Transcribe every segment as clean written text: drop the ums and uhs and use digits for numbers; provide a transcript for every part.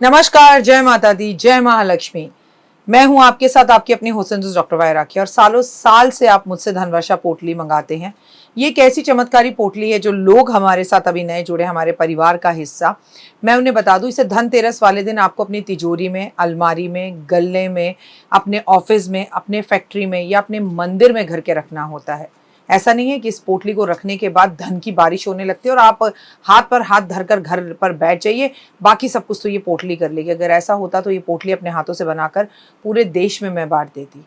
नमस्कार, जय माता दी, जय महालक्ष्मी। मैं हूं आपके साथ आपकी अपनी हुसैन डॉक्टर वाय राखी। और सालों साल से आप मुझसे धनवर्षा पोटली मंगाते हैं। ये एक ऐसी चमत्कारी पोटली है जो लोग हमारे साथ अभी नए जुड़े, हमारे परिवार का हिस्सा। मैं उन्हें बता दूं, इसे धनतेरस वाले दिन आपको अपनी तिजोरी में, अलमारी में, गल्ले में, अपने ऑफिस में, अपने फैक्ट्री में या अपने मंदिर में घर के रखना होता है। ऐसा नहीं है कि इस पोटली को रखने के बाद धन की बारिश होने लगती है और आप हाथ पर हाथ धरकर घर पर बैठ जाइए, बाकी सब कुछ तो ये पोटली कर लेगी। अगर ऐसा होता तो ये पोटली अपने हाथों से बनाकर पूरे देश में मैं बांट देती।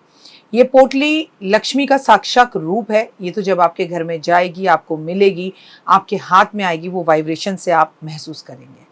ये पोटली लक्ष्मी का साक्षात रूप है। ये तो जब आपके घर में जाएगी, आपको मिलेगी, आपके हाथ में आएगी, वो वाइब्रेशन से आप महसूस करेंगे।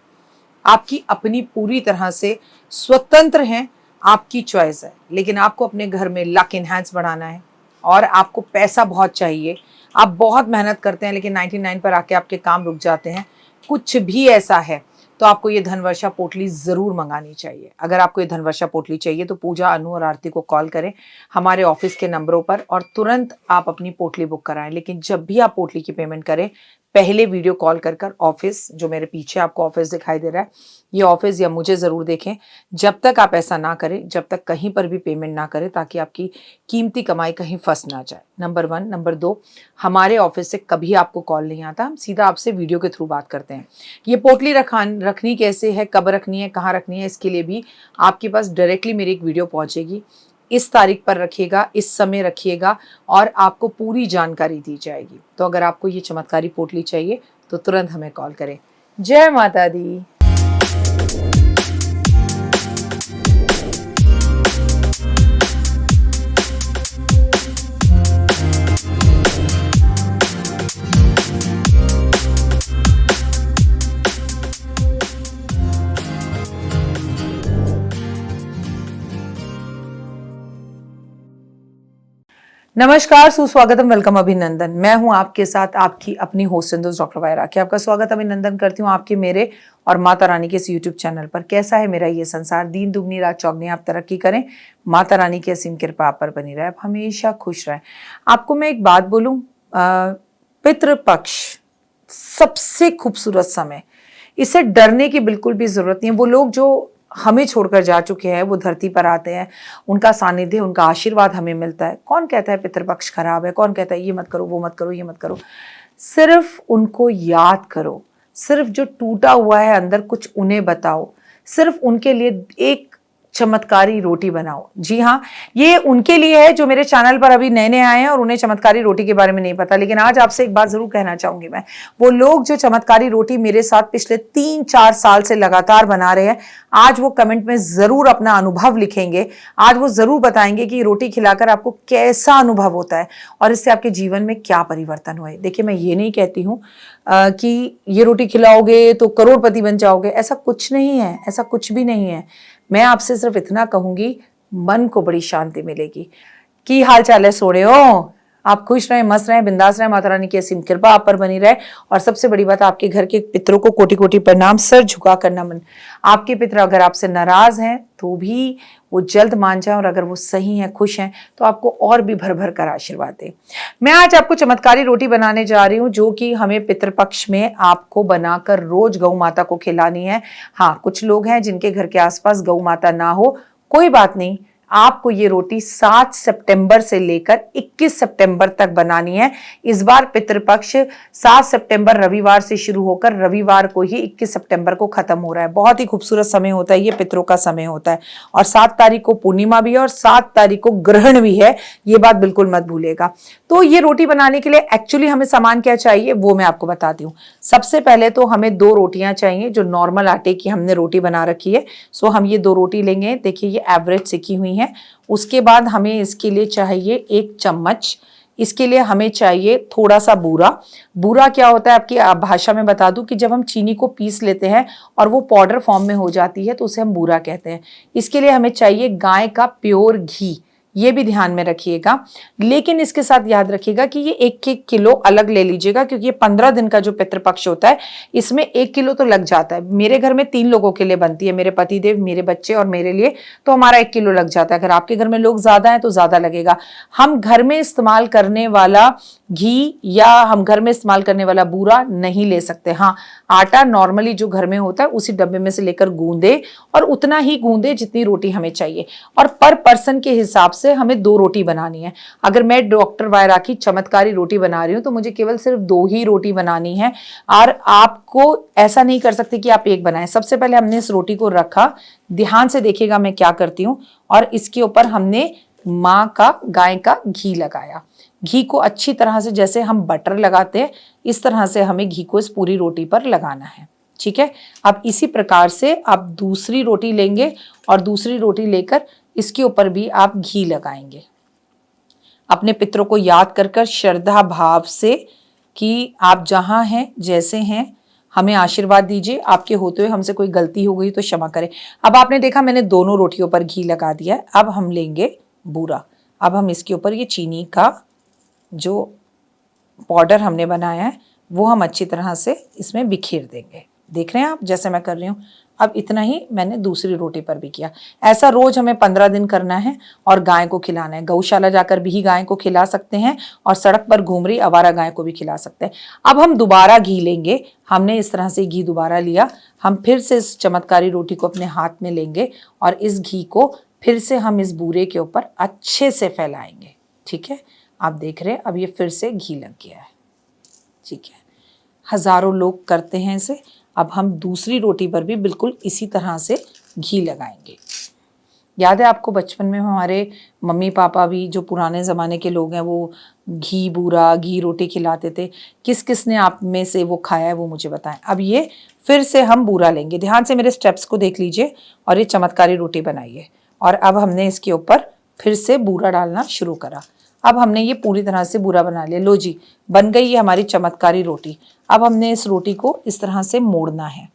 आपकी अपनी पूरी तरह से स्वतंत्र हैं, आपकी चॉइस है। लेकिन आपको अपने घर में लक इनहैंस बढ़ाना है और आपको पैसा बहुत चाहिए। आप बहुत मेहनत करते हैं लेकिन 99 पर आके आपके काम रुक जाते हैं। कुछ भी ऐसा है तो आपको ये धनवर्षा पोटली ज़रूर मंगानी चाहिए। अगर आपको ये धनवर्षा पोटली चाहिए तो पूजा, अनु और आरती को कॉल करें हमारे ऑफिस के नंबरों पर और तुरंत आप अपनी पोटली बुक कराएं। लेकिन जब भी आप पोटली की पेमेंट करें, पहले वीडियो कॉल कर ऑफिस, जो मेरे पीछे आपको ऑफिस दिखाई दे रहा है, ये ऑफिस या मुझे ज़रूर देखें। जब तक आप ऐसा ना करें, जब तक कहीं पर भी पेमेंट ना करें, ताकि आपकी कीमती कमाई कहीं फंस ना जाए। नंबर 1। नंबर 2, हमारे ऑफिस से कभी आपको कॉल नहीं आता, हम सीधा आपसे वीडियो के थ्रू बात करते हैं। ये पोटली रखनी कैसे है, कब रखनी है, कहाँ रखनी है, इसके लिए भी आपके पास डायरेक्टली मेरी एक वीडियो पहुँचेगी। इस तारीख पर रखिएगा, इस समय रखिएगा और आपको पूरी जानकारी दी जाएगी। तो अगर आपको ये चमत्कारी पोटली चाहिए तो तुरंत हमें कॉल करें। जय माता दी। नमस्कार, सुस्वागतम, वेलकम, अभिनंदन। मैं हूं आपके साथ आपकी अपनी होस्ट डॉक्टर वाय राखी। आपका स्वागत, अभिनंदन करती हूं आपके, मेरे और माता रानी के इस यूट्यूब चैनल पर। कैसा है मेरा ये संसार, दिन दुगनी रात चौगनी, आप तरक्की करें, माता रानी की असीम कृपा आप पर बनी रहे, आप हमेशा खुश रहें। आपको मैं एक बात बोलूं, पितृपक्ष सबसे खूबसूरत समय, इससे डरने की बिल्कुल भी जरूरत नहीं है। वो लोग जो हमें छोड़कर जा चुके हैं, वो धरती पर आते हैं, उनका सानिध्य, उनका आशीर्वाद हमें मिलता है। कौन कहता है पितृपक्ष खराब है, कौन कहता है ये मत करो, वो मत करो, ये मत करो। सिर्फ उनको याद करो, सिर्फ जो टूटा हुआ है अंदर कुछ उन्हें बताओ, सिर्फ उनके लिए एक चमत्कारी रोटी बनाओ। जी हाँ, ये उनके लिए है जो मेरे चैनल पर अभी नए नए आए हैं और उन्हें चमत्कारी रोटी के बारे में नहीं पता। लेकिन आज आपसे एक बात जरूर कहना चाहूंगी मैं, वो लोग जो चमत्कारी रोटी मेरे साथ पिछले 3-4 साल से लगातार बना रहे हैं, आज वो कमेंट में जरूर अपना अनुभव लिखेंगे। आज वो जरूर बताएंगे कि रोटी खिलाकर आपको कैसा अनुभव होता है और इससे आपके जीवन में क्या परिवर्तन हुए। देखिए, मैं ये नहीं कहती हूँ कि ये रोटी खिलाओगे तो करोड़पति बन जाओगे, ऐसा कुछ नहीं है, ऐसा कुछ भी नहीं है। मैं आपसे सिर्फ इतना कहूंगी, मन को बड़ी शांति मिलेगी। की हाल चाल है सोड़े हो, आप खुश रहें, मस्त रहें, बिंदास रहें, माता रानी की असीम कृपा आप पर बनी रहे। और सबसे बड़ी बात, आपके घर के पितरों को कोटि कोटि प्रणाम, सर झुका करना मन। आपके पितर अगर आपसे नाराज हैं तो भी वो जल्द मान जाए, और अगर वो सही हैं, खुश हैं, तो आपको और भी भर भर कर आशीर्वाद दे। मैं आज आपको चमत्कारी रोटी बनाने जा रही हूँ, जो कि हमें पितृपक्ष में आपको बनाकर रोज गौ माता को खिलानी है। हाँ, कुछ लोग हैं जिनके घर के आसपास गौ माता ना हो, कोई बात नहीं, आपको ये रोटी 7 सितंबर से लेकर 21 सितंबर तक बनानी है। इस बार पितृपक्ष 7 सितंबर रविवार से शुरू होकर रविवार को ही 21 सितंबर को खत्म हो रहा है। बहुत ही खूबसूरत समय होता है, ये पितरों का समय होता है। और 7 तारीख को पूर्णिमा भी है और 7 तारीख को ग्रहण भी है, ये बात बिल्कुल मत भूलिएगा। तो ये रोटी बनाने के लिए एक्चुअली हमें सामान क्या चाहिए वो मैं आपको बताती हूँ। सबसे पहले तो हमें 2 रोटियां चाहिए, जो नॉर्मल आटे की हमने रोटी बना रखी है। सो हम ये 2 रोटी लेंगे। देखिए, ये एवरेज सिकी हुई है। उसके बाद हमें इसके लिए चाहिए 1 चम्मच। इसके लिए हमें चाहिए थोड़ा सा बूरा। बूरा क्या होता है आपकी भाषा में बता दूं कि जब हम चीनी को पीस लेते हैं और वो पाउडर फॉर्म में हो जाती है तो उसे हम बूरा कहते हैं। इसके लिए हमें चाहिए गाय का प्योर घी। ये भी ध्यान में रखिएगा। लेकिन इसके साथ याद रखिएगा कि ये 1-1 किलो अलग ले लीजिएगा, क्योंकि ये 15 दिन का जो पितृपक्ष होता है इसमें 1 किलो तो लग जाता है। मेरे घर में 3 लोगों के लिए बनती है, मेरे पतिदेव, मेरे बच्चे और मेरे लिए, तो हमारा 1 किलो लग जाता है। अगर आपके घर में लोग ज्यादा हैं तो ज्यादा लगेगा। हम घर में इस्तेमाल करने वाला घी या हम घर में इस्तेमाल करने वाला बूरा नहीं ले सकते। हाँ, आटा नॉर्मली जो घर में होता है उसी डब्बे में से लेकर गूंदे, और उतना ही गूंदे जितनी रोटी हमें चाहिए। और पर पर्सन के हिसाब से हमें 2 रोटी बनानी है। अगर मैं डॉक्टर वायरा की चमत्कारी रोटी बना रही हूँ तो मुझे केवल सिर्फ 2 ही रोटी बनानी है, और आपको ऐसा नहीं कर सकते कि आप एक बनाएं। सबसे पहले हमने इस रोटी को रखा, ध्यान से देखिएगा मैं क्या करती हूँ, और इसके ऊपर हमने माँ का, गाय का घी लगाया। घी को अच्छी तरह से, जैसे हम बटर लगाते हैं इस तरह से हमें घी को इस पूरी रोटी पर लगाना है। ठीक है, अब इसी प्रकार से आप दूसरी रोटी लेंगे और दूसरी रोटी लेकर इसके ऊपर भी आप घी लगाएंगे। अपने पितरों को याद कर कर श्रद्धा भाव से कि आप जहां हैं, जैसे हैं, हमें आशीर्वाद दीजिए। आपके होते हुए हमसे कोई गलती हो गई तो क्षमा करें। अब आपने देखा मैंने दोनों रोटियों पर घी लगा दिया है। अब हम लेंगे बूरा। अब हम इसके ऊपर ये चीनी का जो पाउडर हमने बनाया है वो हम अच्छी तरह से इसमें बिखेर देंगे। देख रहे हैं आप जैसे मैं कर रही हूँ। अब इतना ही मैंने दूसरी रोटी पर भी किया। ऐसा रोज हमें 15 दिन करना है और गाय को खिलाना है। गौशाला जाकर भी गाय को खिला सकते हैं और सड़क पर घूम रही आवारा गाय को भी खिला सकते हैं। अब हम दोबारा घी लेंगे। हमने इस तरह से घी दोबारा लिया। हम फिर से इस चमत्कारी रोटी को अपने हाथ में लेंगे और इस घी को फिर से हम इस बूरे के ऊपर अच्छे से फैलाएंगे। ठीक है, आप देख रहे हैं अब ये फिर से घी लग गया है। ठीक है, हजारों लोग करते हैं इसे। अब हम दूसरी रोटी पर भी बिल्कुल इसी तरह से घी लगाएंगे। याद है आपको बचपन में हमारे मम्मी पापा भी, जो पुराने ज़माने के लोग हैं, वो घी बूरा, घी रोटी खिलाते थे। किस किस ने आप में से वो खाया है वो मुझे बताएं। अब ये फिर से हम बूरा लेंगे। ध्यान से मेरे स्टेप्स को देख लीजिए और ये चमत्कारी रोटी बनाइए। और अब हमने इसके ऊपर फिर से बूरा डालना शुरू करा। अब हमने ये पूरी तरह से बूरा बना लिया। लो जी, बन गई ये हमारी चमत्कारी रोटी। अब हमने इस रोटी को इस तरह से मोड़ना है।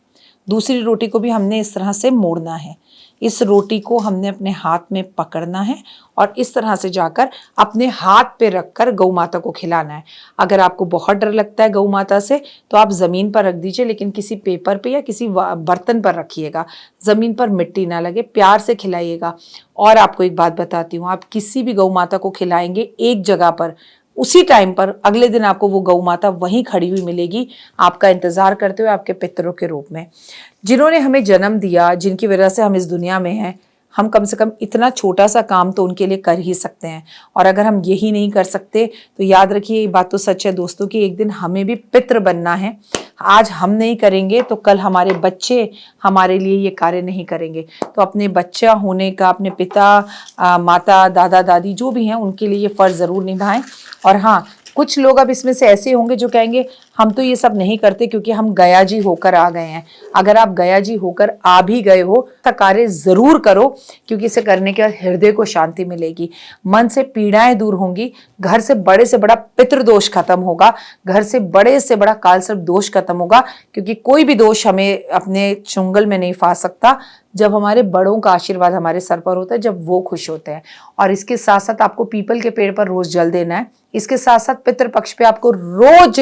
दूसरी रोटी को भी हमने इस तरह से मोड़ना है। इस रोटी को हमने अपने हाथ में पकड़ना है और इस तरह से जाकर अपने हाथ पे रखकर गौ माता को खिलाना है। अगर आपको बहुत डर लगता है गौ माता से तो आप ज़मीन पर रख दीजिए, लेकिन किसी पेपर पे या किसी बर्तन पर रखिएगा। ज़मीन पर मिट्टी ना लगे, प्यार से खिलाइएगा। और आपको एक बात बताती हूँ, आप किसी भी गौ माता को खिलाएंगे एक जगह पर, उसी टाइम पर अगले दिन आपको वो गौ माता वहीं खड़ी हुई मिलेगी, आपका इंतजार करते हुए, आपके पितरों के रूप में, जिन्होंने हमें जन्म दिया, जिनकी वजह से हम इस दुनिया में हैं। हम कम से कम इतना छोटा सा काम तो उनके लिए कर ही सकते हैं। और अगर हम यही नहीं कर सकते तो याद रखिए, ये बात तो सच है दोस्तों कि एक दिन हमें भी पितृ बनना है। आज हम नहीं करेंगे तो कल हमारे बच्चे हमारे लिए ये कार्य नहीं करेंगे। तो अपने बच्चा होने का, अपने पिता, माता, दादा, दादी जो भी हैं उनके लिए ये फ़र्ज़ ज़रूर निभाएं। और हाँ, कुछ लोग अब इसमें से ऐसे होंगे जो कहेंगे हम तो ये सब नहीं करते क्योंकि हम गया जी होकर आ गए हैं। अगर आप गया जी होकर आ भी गए हो तो कार्य जरूर करो, क्योंकि इसे करने के बाद हृदय को शांति मिलेगी, मन से पीड़ाएं दूर होंगी, घर से बड़ा पितृदोष खत्म होगा, घर से बड़ा काल सर्प दोष खत्म होगा। क्योंकि कोई भी दोष हमें अपने चुंगल में नहीं फंस सकता जब हमारे बड़ों का आशीर्वाद हमारे सर पर होता है, जब वो खुश होते हैं। और इसके साथ साथ आपको पीपल के पेड़ पर रोज जल देना है। इसके साथ साथ पितृपक्ष पे आपको रोज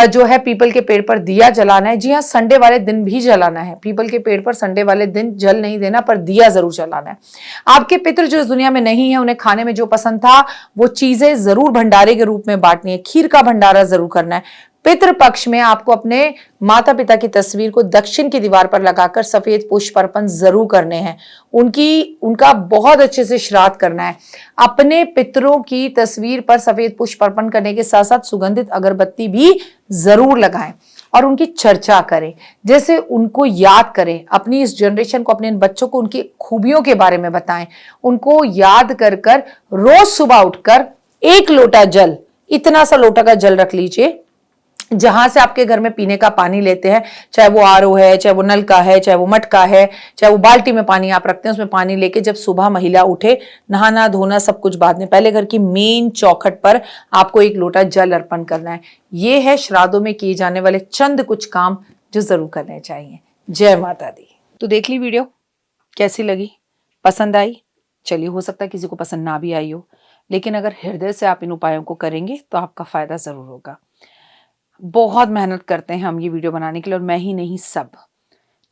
जो है पीपल के पेड़ पर दिया जलाना है। जी हाँ, संडे वाले दिन भी जलाना है। पीपल के पेड़ पर संडे वाले दिन जल नहीं देना, पर दिया जरूर जलाना है। आपके पितृ जो इस दुनिया में नहीं है, उन्हें खाने में जो पसंद था वो चीजें जरूर भंडारे के रूप में बांटनी है। खीर का भंडारा जरूर करना है। पितृपक्ष में आपको अपने माता पिता की तस्वीर को दक्षिण की दीवार पर लगाकर सफेद पुष्प अर्पण जरूर करने हैं। उनका बहुत अच्छे से श्राद्ध करना है। अपने पितरों की तस्वीर पर सफेद पुष्प अर्पण करने के साथ साथ सुगंधित अगरबत्ती भी जरूर लगाएं और उनकी चर्चा करें, जैसे उनको याद करें। अपनी इस जनरेशन को, अपने बच्चों को उनकी खूबियों के बारे में बताएं। उनको याद कर कर रोज सुबह उठकर 1 लोटा जल, इतना सा लोटा का जल रख लीजिए जहां से आपके घर में पीने का पानी लेते हैं, चाहे वो आरओ है, चाहे वो नल का है, चाहे वो मटका है, चाहे वो बाल्टी में पानी आप रखते हैं, उसमें पानी लेके जब सुबह महिला उठे, नहाना धोना सब कुछ बाद में, पहले घर की मेन चौखट पर आपको 1 लोटा जल अर्पण करना है। ये है श्राद्धों में किए जाने वाले चंद कुछ काम जो जरूर करने चाहिए। जय माता दी। तो देख ली वीडियो, कैसी लगी, पसंद आई? चलिए, हो सकता है किसी को पसंद ना भी आई हो, लेकिन अगर हृदय से आप इन उपायों को करेंगे तो आपका फ़ायदा ज़रूर होगा। बहुत मेहनत करते हैं हम ये वीडियो बनाने के लिए, और मैं ही नहीं, सब।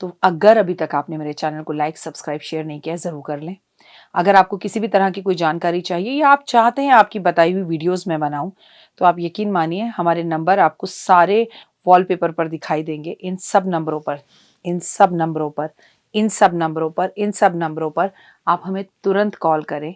तो अगर अभी तक आपने मेरे चैनल को लाइक, सब्सक्राइब, शेयर नहीं किया है, ज़रूर कर लें। अगर आपको किसी भी तरह की कोई जानकारी चाहिए या आप चाहते हैं आपकी बताई हुई वीडियोस मैं बनाऊं, तो आप यकीन मानिए हमारे नंबर आपको सारे वॉलपेपर पर दिखाई देंगे। इन सब नंबरों पर, इन सब नंबरों पर, इन सब नंबरों पर, इन सब नंबरों पर आप हमें तुरंत कॉल करें,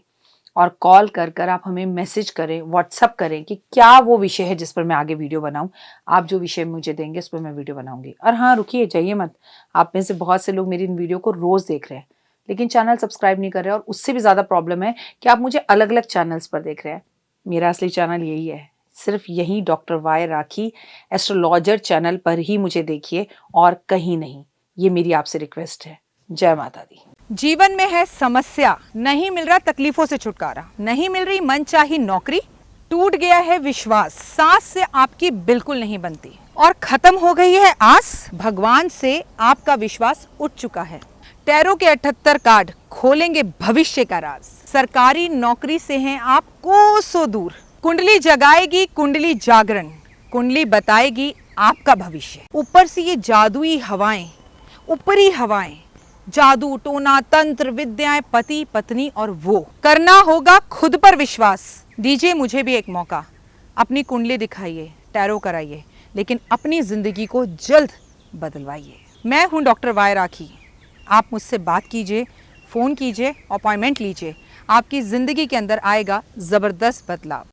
और कॉल कर कर आप हमें मैसेज करें, व्हाट्सअप करें कि क्या वो विषय है जिस पर मैं आगे वीडियो बनाऊं। आप जो विषय मुझे देंगे उस पर मैं वीडियो बनाऊंगी। और हाँ, रुकिए, जाइए मत। आप में से बहुत से लोग मेरी इन वीडियो को रोज़ देख रहे हैं, लेकिन चैनल सब्सक्राइब नहीं कर रहे हैं, और उससे भी ज़्यादा प्रॉब्लम है कि आप मुझे अलग अलग चैनल्स पर देख रहे हैं। मेरा असली चैनल यही है, सिर्फ यही डॉक्टर वाई राखी एस्ट्रोलॉजर चैनल पर ही मुझे देखिए, और कहीं नहीं। ये मेरी आपसे रिक्वेस्ट है। जय माता दी। जीवन में है समस्या, नहीं मिल रहा तकलीफों से छुटकारा, नहीं मिल रही मनचाही नौकरी, टूट गया है विश्वास, सांस से आपकी बिल्कुल नहीं बनती, और खत्म हो गई है आस, भगवान से आपका विश्वास उठ चुका है। टैरो के 78 कार्ड खोलेंगे भविष्य का राज। सरकारी नौकरी से हैं आप कोसों दूर, कुंडली जगाएगी कुंडली जागरण, कुंडली बताएगी आपका भविष्य। ऊपर से ये जादुई हवाएं, ऊपरी हवाएं, जादू टोना तंत्र विद्याएं, पति पत्नी और वो, करना होगा खुद पर विश्वास। दीजिए मुझे भी एक मौका, अपनी कुंडली दिखाइए, टैरो कराइए, लेकिन अपनी जिंदगी को जल्द बदलवाइए। मैं हूं डॉक्टर वाई राखी। आप मुझसे बात कीजिए, फ़ोन कीजिए, अपॉइंटमेंट लीजिए, आपकी ज़िंदगी के अंदर आएगा ज़बरदस्त बदलाव।